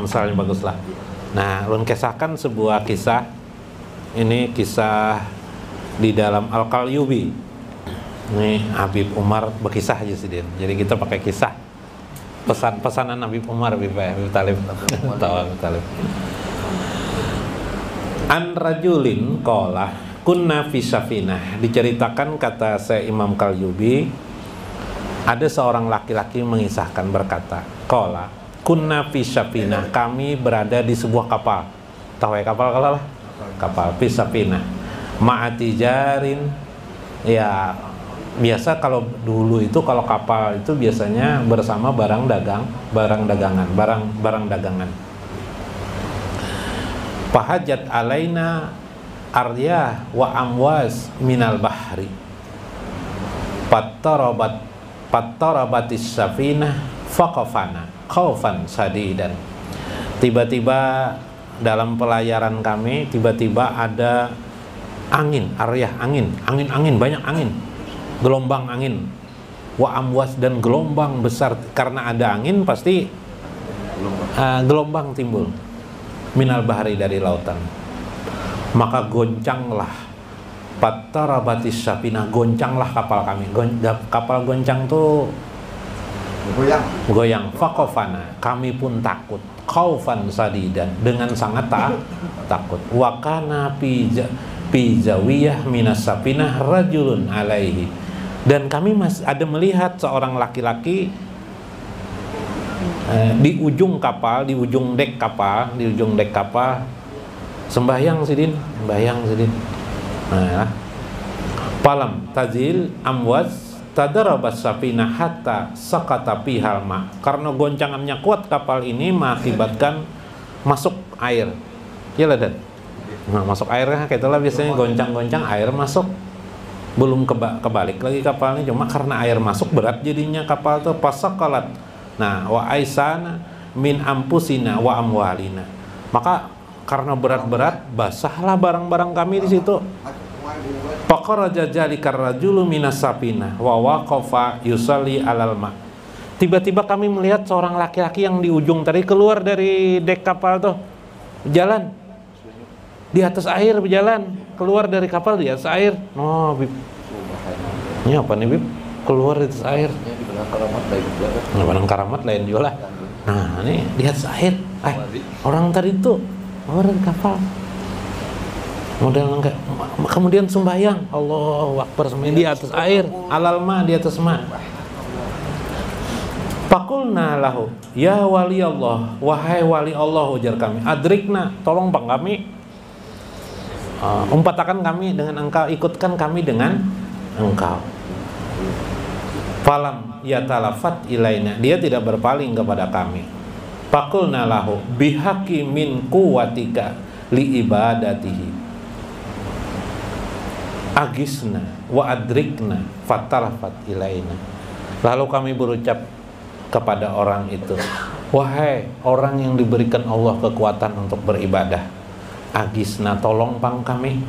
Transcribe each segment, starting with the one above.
misalnya bagus lah. Nah, ulun kisahkan sebuah kisah. Ini kisah di dalam Al-Qalyubi. Ini Habib Umar berkisah aja sih dia. Jadi kita pakai kisah. Pesanan Habib Umar, Habib Talib. Habib Talib. An rajulin qala kunna fi safinah. Diceritakan kata saya Imam Qalyubi, ada seorang laki-laki mengisahkan berkata, qala kunna fi safinah, kami berada di sebuah kapal. Tahu ya kapal kalau lah? Kapal fi safinah. Ma'ati jarin. Ya, biasa kalau dulu itu kalau kapal itu biasanya bersama barang dagangan. Fahajat alaina arya wa amwas minal bahri. Fattarabatis safinah faqafana khaufan sadidan. Tiba-tiba dalam pelayaran kami tiba-tiba ada angin, aryah angin, banyak angin. Gelombang angin, wa amwas, dan gelombang besar. Karena ada angin pasti gelombang timbul minal bahri, dari lautan. Maka goncanglah fattarabatis safinah, goncanglah kapal kami. Kapal goncang tuh goyang. Faqafana, kami pun takut. Khaufan sadidan, dengan sangat takut. Wa kana fi zawiyah minas safinah rajulun alaihi, dan kami masih ada melihat seorang laki-laki di ujung kapal, di ujung dek kapal sembahyang sidin. Nah, palam tazil amwas tadarabas safinah hatta sakata pihal ma. Karena goncangannya kuat kapal ini mengakibatkan masuk air. Ya lah, Dan. Nah, masuk air kayak itulah biasanya, goncang-goncang air masuk. Belum kebalik lagi kapalnya, cuma karena air masuk berat jadinya kapal tuh pasakalat. Nah, wa aisana min ampusina wa amwalina. Maka karena berat-berat basahlah barang-barang kami di situ. Faqaraja jalikar rajulu minas sapinah wa waqafa yusalli alal ma. Tiba-tiba kami melihat seorang laki-laki yang di ujung tadi keluar dari dek kapal tuh, jalan di atas air, berjalan keluar dari kapal di atas air. Oh, Bib. Ini apa nih, Bib? Keluar di atas air. Benang karamat lain juga lah. Nah, ini di atas air. Orang tadi itu keluar dari kapal. Model enggak. Kemudian sembahyang, Allahu Akbar, sembahyang di atas air, alal ma, di atas ma. Faqulna lahu, ya wali Allah, wahai wali Allah, ujar kami, adrikna, tolong bang kami. Umpatakan kami dengan engkau, ikutkan kami dengan engkau. Falam yatalafat ilaina, dia tidak berpaling kepada kami. Faqulna lahu bihaqi min quwwatika li ibadatihi agisna wa adrikna fatalafat ilaina. Lalu kami berucap kepada orang itu, wahai orang yang diberikan Allah kekuatan untuk beribadah, agisna, tolong kami,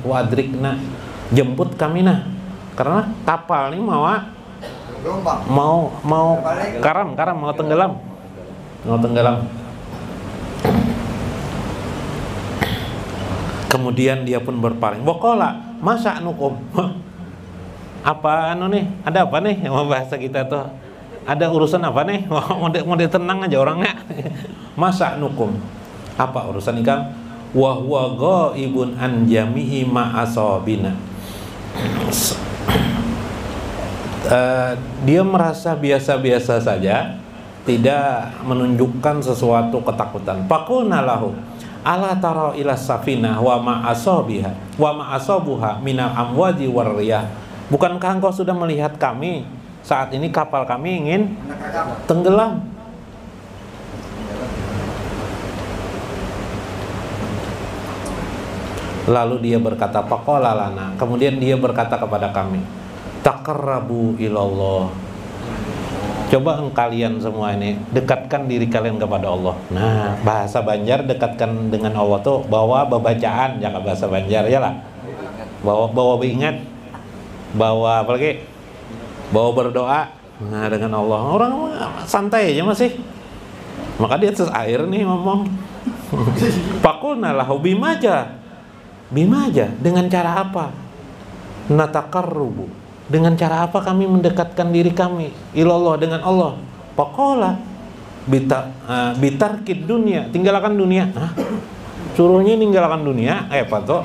wadrikna, jemput kami nah, karena kapal ini mau karam mau tenggelam. Kemudian dia pun berpaling. Bokola, masa nukum? Apa nih? Ada apa nih? Mau bahasa kita tuh. Ada urusan apa nih? Mau tenang aja orangnya. Masa nukum? Apa urusan ikam? Wa huwa ghaibun an jami'i ma'asabina. Dia merasa biasa-biasa saja, tidak menunjukkan sesuatu ketakutan. Faqulna lahu ala tara ila safinah wa ma'asabuha minal amwaji warriyah. Bukankah engkau sudah melihat kami saat ini kapal kami ingin tenggelam? Lalu dia berkata, faqala lana, kemudian dia berkata kepada kami, taqarrabu ilallah. Coba kalian semua ini dekatkan diri kalian kepada Allah. Nah, bahasa Banjar dekatkan dengan Allah tuh bawa bacaan, jangan bahasa Banjar ya lah. Bawa beringat, bawa apa lagi? Bawa berdoa. Nah, dengan Allah. Orang santai aja masih. Maka di atas air nih ngomong. Faqulna lahu bimaja. Dengan cara apa? Nataqarrubu. Dengan cara apa kami mendekatkan diri kami ilallah, dengan Allah? Faqala bitarkid dunia, tinggalkan dunia. Hah? Suruhnya tinggalkan dunia, apa tuh?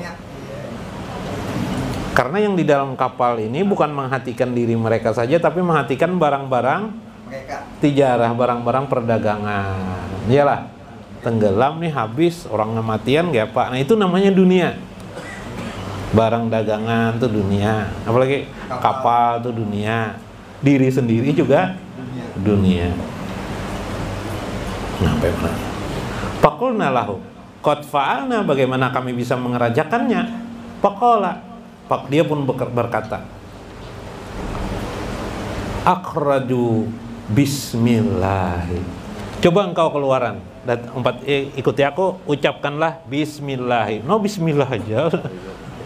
Karena yang di dalam kapal ini bukan menghatikan diri mereka saja, tapi menghatikan barang-barang tijarah, barang-barang perdagangan. Iyalah, tenggelam nih, habis orang kematian gak apa. Nah itu namanya dunia. Barang dagangan tuh dunia, apalagi kapal tuh dunia, diri sendiri juga dunia. Nah, bagaimana? Faqulna lahu qad fa'alna, bagaimana kami bisa mengerjakannya? Faqala, dia pun berkata, akhraju bismillah. Coba engkau keluaran dan ikuti aku, ucapkanlah bismillah. No, bismillah aja.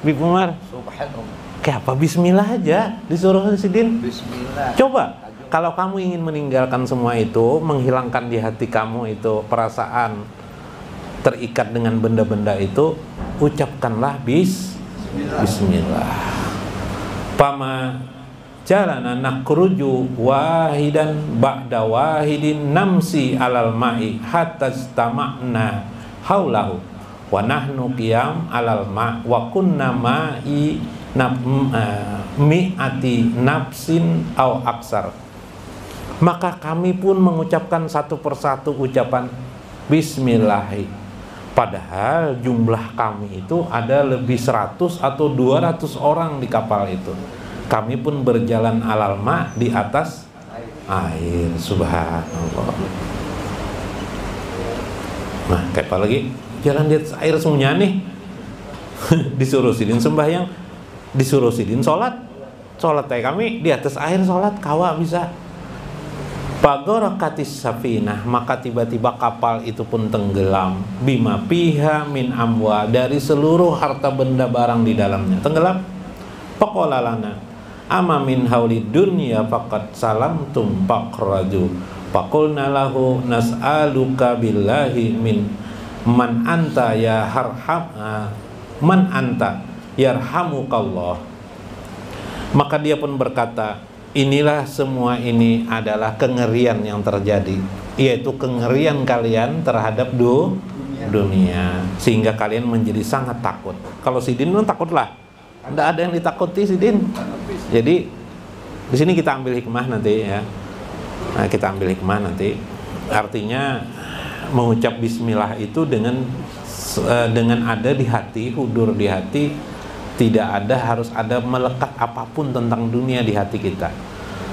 Bib Umar, kayak apa bismillah aja disuruh Sidin? Bismillah. Coba, kalau kamu ingin meninggalkan semua itu, menghilangkan di hati kamu itu perasaan terikat dengan benda-benda itu, ucapkanlah bismillah. Pama jalana nakruju wahidan ba'da wahidin namsi alal ma'i hatta istama'na haulahu wa nahnu qiyam alal ma' wa kunna ma'i mi'ati nafsin au aksar. Maka kami pun mengucapkan satu persatu ucapan bismillah, padahal jumlah kami itu ada lebih 100 atau 200 orang di kapal itu. Kami pun berjalan alal ma' di atas air. Subhanallah. Nah, kayak apa lagi? Jalan di atas air semuanya nih. Disuruh Sidin sembahyang, disuruh Sidin sholat kayak kami di atas air sholat, kawa bisa. Pagorakatis safinah, maka tiba-tiba kapal itu pun tenggelam. Bima piha min amwa, dari seluruh harta benda barang di dalamnya tenggelam. Faqala lana ama min haulid dunya faqad salamtum faqraju. Faqulna lahu nas'aluka billahi min man anta ya harham man anta yarhamukallah. Maka dia pun berkata, inilah semua ini adalah kengerian yang terjadi, yaitu kengerian kalian terhadap dunia, sehingga kalian menjadi sangat takut. Kalau Sidin pun takutlah, tidak ada yang ditakuti Sidin. Jadi di sini kita ambil hikmah nanti ya. Nah, kita ambil hikmah nanti. Artinya mengucap bismillah itu dengan ada di hati, hudur di hati, tidak ada harus ada melekat apapun tentang dunia di hati kita.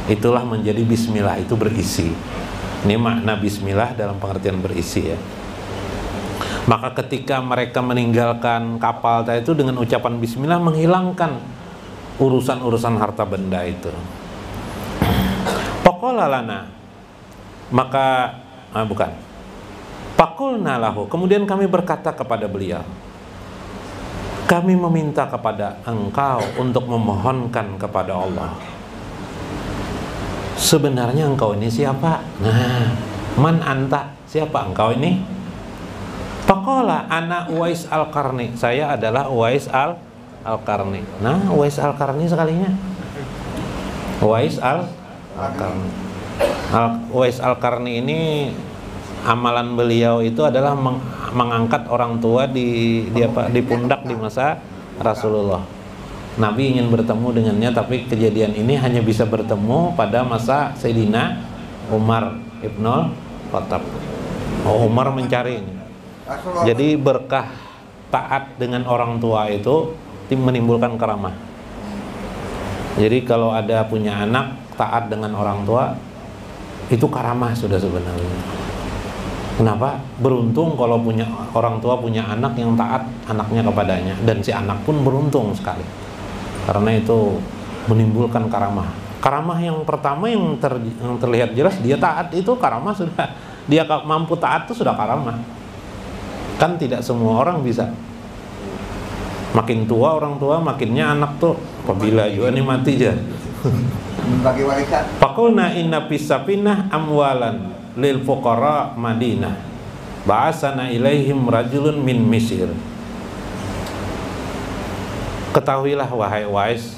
Itulah menjadi bismillah, itu berisi. Ini makna bismillah dalam pengertian berisi ya. Maka ketika mereka meninggalkan kapal itu dengan ucapan bismillah, menghilangkan urusan-urusan harta benda itu. Faqala lana, maka Faqulna lahu, kemudian kami berkata kepada beliau, kami meminta kepada engkau untuk memohonkan kepada Allah. Sebenarnya engkau ini siapa? Nah, man anta, siapa engkau ini? Faqala ana Uwais al-Qarni, saya adalah Uwais al-Qarni. Nah, Uwais al-Qarni sekalinya. Uwais al-Qarni. Uwais al-Qarni ini amalan beliau itu adalah mengangkat orang tua di pundak di masa Rasulullah. Nabi ingin bertemu dengannya, tapi kejadian ini hanya bisa bertemu pada masa Sayyidina Umar Ibnul Khattab. Umar mencari ini. Jadi berkah taat dengan orang tua itu menimbulkan karamah. Jadi kalau ada punya anak taat dengan orang tua, itu karamah sudah sebenarnya. Kenapa? Beruntung kalau punya orang tua punya anak yang taat anaknya kepadanya, dan si anak pun beruntung sekali. Karena itu menimbulkan karamah. Karamah yang pertama yang terlihat jelas, dia taat, itu karamah sudah. Dia mampu taat itu sudah karamah. Kan tidak semua orang bisa. Makin tua orang tua, makinnya anak tuh apabila juga nih mati aja. Bagi warisan. Faqulna inna fis safinah amwalan lil fuqara Madinah. Ba'asana ilaihim rajulun min Misir. Ketahuilah wahai Uwais,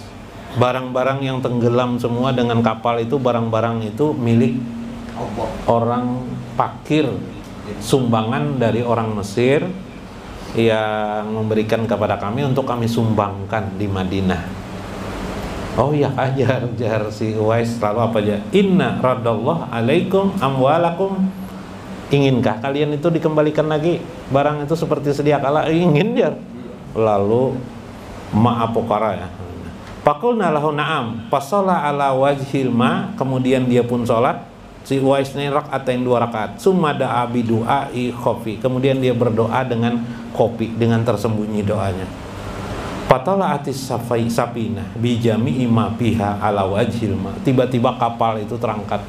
barang-barang yang tenggelam semua dengan kapal itu, barang-barang itu milik orang fakir, sumbangan dari orang Mesir yang memberikan kepada kami untuk kami sumbangkan di Madinah. Oh ya, ajar si Uwais lalu apa aja? Inna radallahu alaikum amwalakum. Inginkah kalian itu dikembalikan lagi barang itu seperti sedia kala? Ingin ya. Lalu maaf fuqara ya. Faqulna lahu na'am. Fasalla ala wajhil ma, kemudian dia pun salat. Si Uwais ini rakaatain 2 rakaat. Summa da'a bi du'ai khofi. Kemudian dia berdoa dengan khofi, dengan tersembunyi doanya. Fatala atis sapinah bijami ima piha ala wajhil ma. Tiba-tiba kapal itu terangkat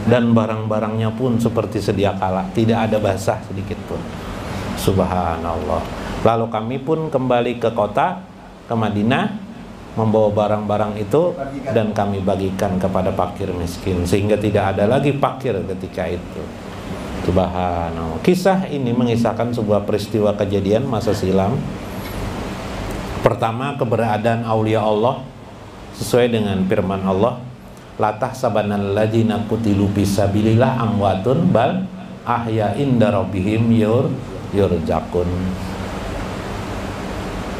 dan barang-barangnya pun seperti sedia kala, tidak ada basah sedikit pun. Subhanallah. Lalu kami pun kembali ke kota, ke Madinah, membawa barang-barang itu dan kami bagikan kepada fakir miskin, sehingga tidak ada lagi fakir ketika itu. Subhanallah. Kisah ini mengisahkan sebuah peristiwa kejadian masa silam. Pertama, keberadaan aulia Allah sesuai dengan firman Allah, la tahsabanal ladzina qutilu fisabilillah amwatun bal ahya'in rabbihim yurzaqun.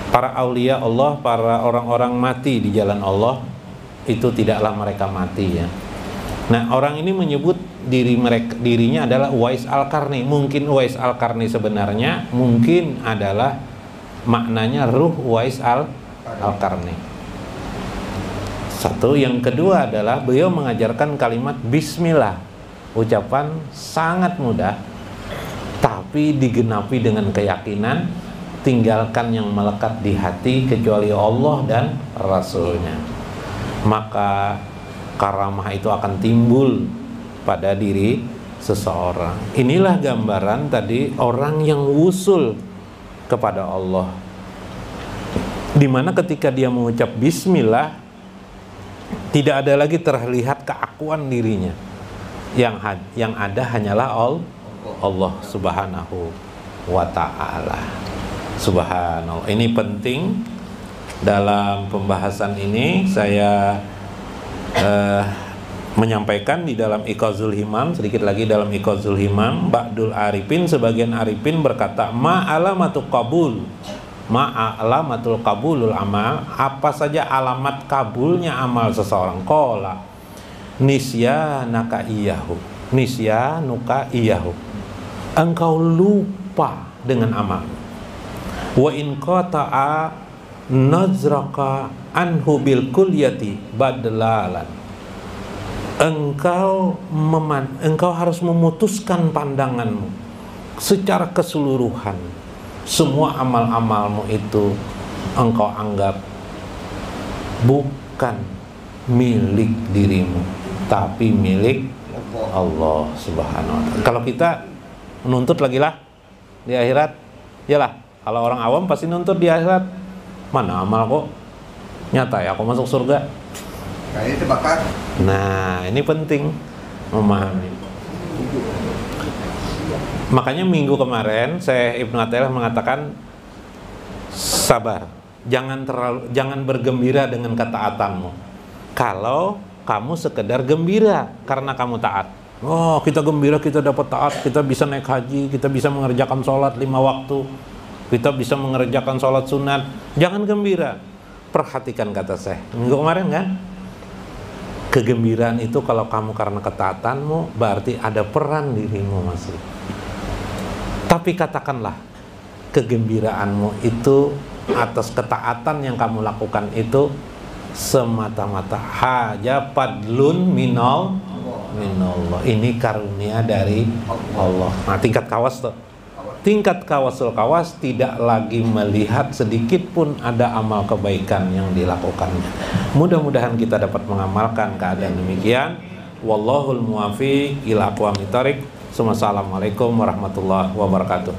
Para aulia Allah, para orang-orang mati di jalan Allah, itu tidaklah mereka mati ya. Nah, orang ini menyebut dirinya adalah Uwais Al-Qarni. Mungkin Uwais Al-Qarni sebenarnya mungkin adalah maknanya ruh Uwais Al-Qarni. Satu, yang kedua adalah beliau mengajarkan kalimat bismillah. Ucapan sangat mudah, tapi digenapi dengan keyakinan, tinggalkan yang melekat di hati kecuali Allah dan Rasulnya. Maka karamah itu akan timbul pada diri seseorang. Inilah gambaran tadi orang yang wusul kepada Allah, dimana ketika dia mengucap bismillah, tidak ada lagi terlihat keakuan dirinya. Yang ada hanyalah Allah subhanahu wa ta'ala. Subhanallah. Ini penting. Dalam pembahasan ini saya menyampaikan di dalam Iqazul Himam, sedikit lagi dalam Iqazul Himam, Ba'dul Arifin, sebagian Arifin berkata, ma'alamatul qabulul amal, apa saja alamat kabulnya amal seseorang. Qala nisyanuka iyahu, engkau lupa dengan amal. Wa in qata'a nazraka anhu bil kulliyati badlalan, engkau harus memutuskan pandanganmu secara keseluruhan. Semua amal-amalmu itu engkau anggap bukan milik dirimu, tapi milik Allah subhanahu wa ta'ala. Kalau kita menuntut lagi lah di akhirat, yalah. Kalau orang awam pasti nuntut di akhirat, mana amal kok nyata ya aku masuk surga. Kayak tebakan. Nah, ini penting memahami. Makanya minggu kemarin saya Ibnu Athaillah mengatakan sabar, jangan bergembira dengan ketaatanmu. Kalau kamu sekedar gembira karena kamu taat, oh kita gembira, kita dapat taat, kita bisa naik haji, kita bisa mengerjakan sholat 5 waktu, kita bisa mengerjakan sholat sunat, jangan gembira. Perhatikan kata saya minggu kemarin kan, kegembiraan itu kalau kamu karena ketaatanmu berarti ada peran dirimu masih. Tapi katakanlah kegembiraanmu itu atas ketaatan yang kamu lakukan itu semata-mata haja fadlun minallah. Ini karunia dari Allah. Nah, tingkat kawas tuh. Tingkat kawasul kawas tidak lagi melihat sedikit pun ada amal kebaikan yang dilakukannya. Mudah-mudahan kita dapat mengamalkan keadaan demikian. Wallahul muwaffiq ila aqwamit thoriq. Assalamualaikum warahmatullahi wabarakatuh.